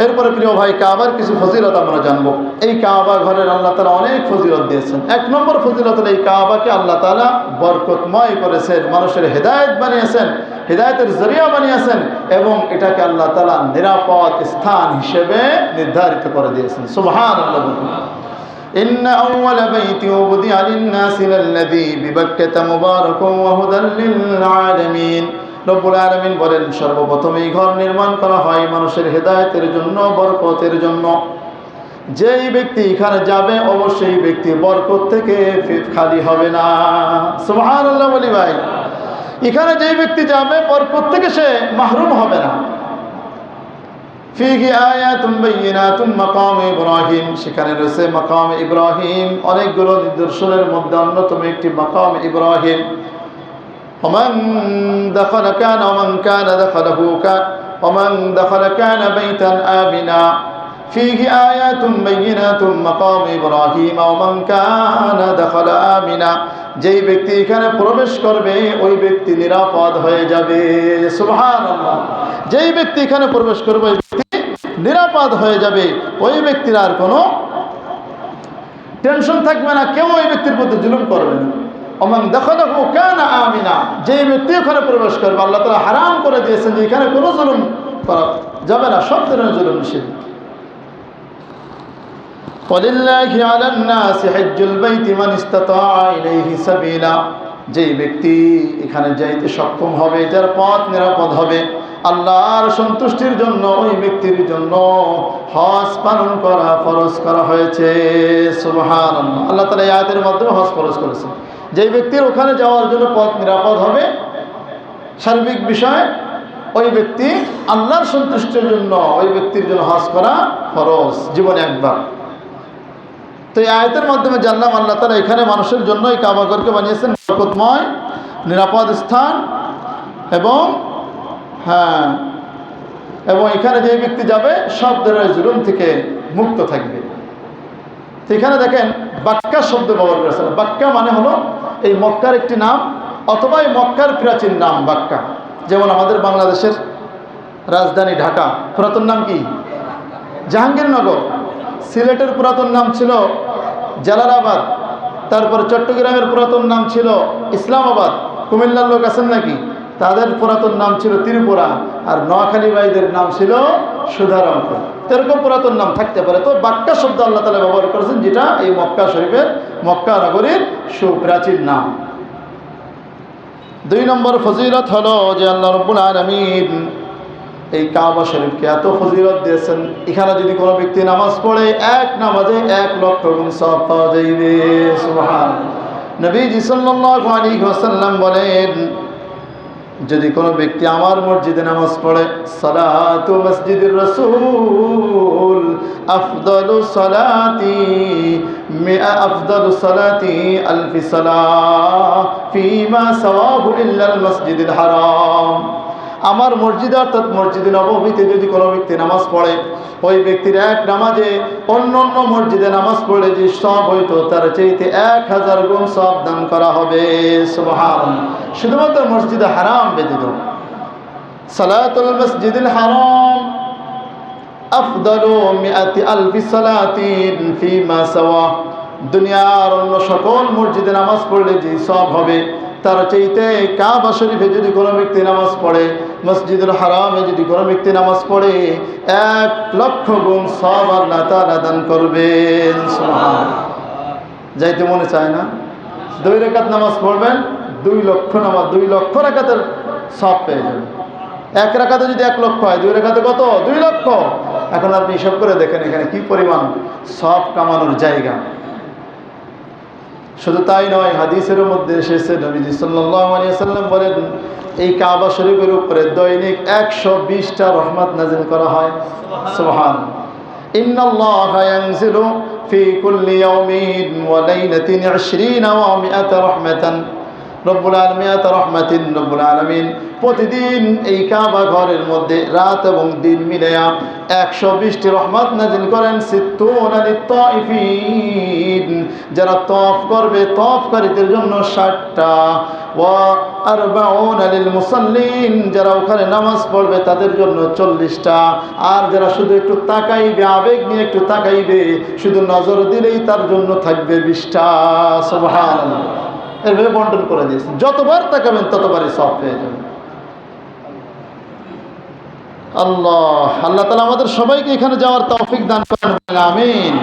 এরপরে প্রিয় ভাই, কাবার কিছু ফজিলত আমরা জানবো। এই কাবা ঘরের আল্লাহ তাআলা অনেক ফজিলত দিয়েছেন। এক নম্বর ফজিলত হলো এই কাবাকে আল্লাহ তাআলা বরকতময় করেছেন, মানুষের হেদায়েত বানিয়েছেন, হেদায়েতের জরিয়া বানিয়েছেন, এবং এটাকে আল্লাহ তাআলা নিরাপদ স্থান হিসেবে নির্ধারিত করে দিয়েছেন। সুবহানাল্লাহ। ইন্না আউওয়ালা বাইতি উবদিআ লিন-নাসি লাল্লাযী বিবাক্কাতা মুবারাকান ওয়া হুদাল লিল আলামিন। রব্বুল আলামিন বলেন, সর্বপ্রথম এই ঘর নির্মাণ করা হয় মানুষের হেদায়েতের জন্য, বরকতের জন্য। যেই ব্যক্তি এখানে যাবে অবশ্যই ব্যক্তি বরকত থেকে খালি হবে না। সুবহানাল্লাহ বলি ভাই, এখানে যেই ব্যক্তি যাবে বরকত থেকে সে মাহরুম হবে না। ফিহি আয়াতুন বাইয়িনাতুন মাকাম ইব্রাহিম, সেখানে রয়েছে মাকাম ইব্রাহিম, অনেকগুলো নিদর্শনের মধ্যে অন্যতম একটি মাকাম ইব্রাহিম। ومن دخل كان ومن كان دخله كان ومن دخل كان بيتا آمنا فيه آيات بينات مقام إبراهيم ومن كان دخل آمنا। যেই ব্যক্তি এখানে প্রবেশ করবে ওই ব্যক্তি নিরাপদ হয়ে যাবে। সুবহানাল্লাহ। যেই ব্যক্তি এখানে প্রবেশ করবে ওই ব্যক্তি নিরাপদ হয়ে যাবে, ওই ব্যক্তির আর কোনো টেনশন থাকবে না, কেউ ওই ব্যক্তির প্রতি জুলুম করবে না। ওমান দাখালাহু কানা আমিনা, যে ব্যক্তি ওখানে প্রবেশ করবে আল্লাহ তাআলা হারাম করে দিয়েছেন যে এখানে কোনো জুলুম করা যাবে না, সব ধরনের জুলুম নিষেধ। ওয়ালিল্লাহি আলান নাসি হজ্জুল বাইতি মান ইসতাতাআ ইলাইহি সাবিলা, যেই ব্যক্তি এখানে যাইতে সক্ষম হবে, যার পথ নিরাপদ হবে, আল্লাহর সন্তুষ্টির জন্য ওই ব্যক্তির জন্য হজ পালন করা ফরজ করা হয়েছে। সুবহানাল্লাহ। আল্লাহ তাআলা এই আয়াতের মাধ্যমে হজ ফরজ করেছেন। যেই ব্যক্তির ওখানে যাওয়ার জন্য পথ নিরাপদ হবে, সার্বিক বিষয় ওই ব্যক্তি আল্লাহর সন্তুষ্টির জন্য ওই ব্যক্তির জন্য হজ করা ফরজ, জীবনে একবার। তো এই আয়াতের মাধ্যমে জানলাম আল্লাহ তাআলা এখানে মানুষের জন্য এই কাবা ঘরকে বানিয়েছেন বরকতময়, নিরাপদ স্থান, এবং এবং এখানে যে ব্যক্তি যাবে সব ধরনের জুলুম থেকে মুক্ত থাকবে। তো এখানে দেখেন বাক্কা শব্দ ব্যবহার করেছেন। বাক্কা মানে হলো এই মক্কার একটি নাম, অথবা এই মক্কার প্রাচীন নাম বাক্কা। যেমন আমাদের বাংলাদেশের রাজধানী ঢাকা, পুরাতন নাম কি? জাহাঙ্গীরনগর। সিলেটের পুরাতন নাম ছিল জালালাবাদ। তারপর চট্টগ্রামের পুরাতন নাম ছিল ইসলামাবাদ। কুমিল্লার লোক আছেন নাকি? তাদের পুরাতন নাম ছিল ত্রিপুরা, আর নোয়াখালী ভাইদের নাম ছিল সুধারামপুর। এরকম পুরাতন নাম থাকতে পারে। তো বাক্কা শব্দ আল্লাহ তাআলা ব্যবহার করেছেন, যেটা এই মক্কা শরীফের, মক্কা নগরীর সুপ্রাচীন নাম। 2 নম্বর ফজিলত হলো যে আল্লাহ রাব্বুল আলামিন এই কাবা শরীফকে এত ফজিলত দিয়েছেন, এখানে যদি কোনো ব্যক্তি নামাজ পড়ে এক নামাজে 1 লক্ষ গুণ সওয়াব পাওয়া যাবে। সুবহানাল্লাহ। নবীজি সাল্লাল্লাহু আলাইহি ওয়াসাল্লাম বলেন, যদি কোনো ব্যক্তি আমার মসজিদে নামাজ পড়ে, সালাতু মসজিদির রাসূল আফদালু সালাতি আলফি সালাহ ফীমা সাওয়াহু ইল্লাল মসজিদুল হারাম। আমার মসজিদে অর্থাৎ মসজিদে নববীতে যদি কোনো ব্যক্তি নামাজ পড়ে, ওই ব্যক্তির এক নামাজে অন্য অন্য মসজিদে নামাজ পড়লে যে সব হইতো তার চাইতে 1000 গুণ সব দান করা হবে। সুবহানাল্লাহ। শুধুমাত্র মসজিদে হারাম ব্যতীত। সালাতুল মসজিদুল হারাম আফদালু মিআতি আলফি সালাতিন ফীমা সাওয়া। দুনিয়ার অন্য সকল মসজিদে নামাজ পড়লে যে সব হবে তার চাইতে কাবা শরীফে যদি কোনো ব্যক্তি নামাজ পড়ে, মসজিদুল হারামে যদি কোনো ব্যক্তি নামাজ পড়ে, 1 লক্ষ গুণ সওয়াব আল্লাহ তাআলা দান করবেন। সুবহানাল্লাহ। যাইতে মনে চায় না? 2 রাকাত নামাজ পড়বেন, 2 লক্ষ রাকাতের সওয়াব পেয়ে যাবেন। 1 রাকাতে যদি 1 লক্ষ হয়, 2 রাকাতে কত? 2 লক্ষ। এখন আপনি হিসাব করে দেখেন এখানে কি পরিমাণ সওয়াব কামানোর জায়গা। শুধু তাই নয়, হাদিসের মধ্যে এসেছে নবীজি সাল্লাল্লাহু আলাইহি ওয়াসাল্লাম বলেন, এই কাবা শরীফের উপরে দৈনিক 120টা রহমত নাযিল করা হয়। সুবহানাল্লাহ। ইন্নাল্লাহা ইয়ানজিলু ফি কুল্লি ইয়াউমিন ওয়া লাইলাতিন 20 ওয়া 100 রাহমাতান। রব্বুল আলামিন রহমাতিন রব্বুল আলামিন প্রতিদিন এই কাবা ঘরের মধ্যে রাত এবং দিন মিলায়া 120টি রহমত নাজিল করেন। সিত্তুনা লিত-তাইফিন, যারা তওয়াফ করবে তওয়াফকারীদের জন্য 60টা, ওয়া আরবাউনা লিল মুসাল্লিন, যারা ওখানে নামাজ পড়বে তাদের জন্য 40টা, আর যারা শুধু একটু তাকাইবে, আবেগ নিয়ে একটু তাকাইবে, শুধু নজর দিলেই তার জন্য থাকবে 20টা। সুবহানাল্লাহ। এভাবে বন্টন করে দিয়েছেন, যতবার তাকাবেন ততবারই সওয়াব পেয়ে যাবেন। আল্লাহ তাআলা আমাদের সবাইকে এখানে যাওয়ার তৌফিক দান করেন, আমিন।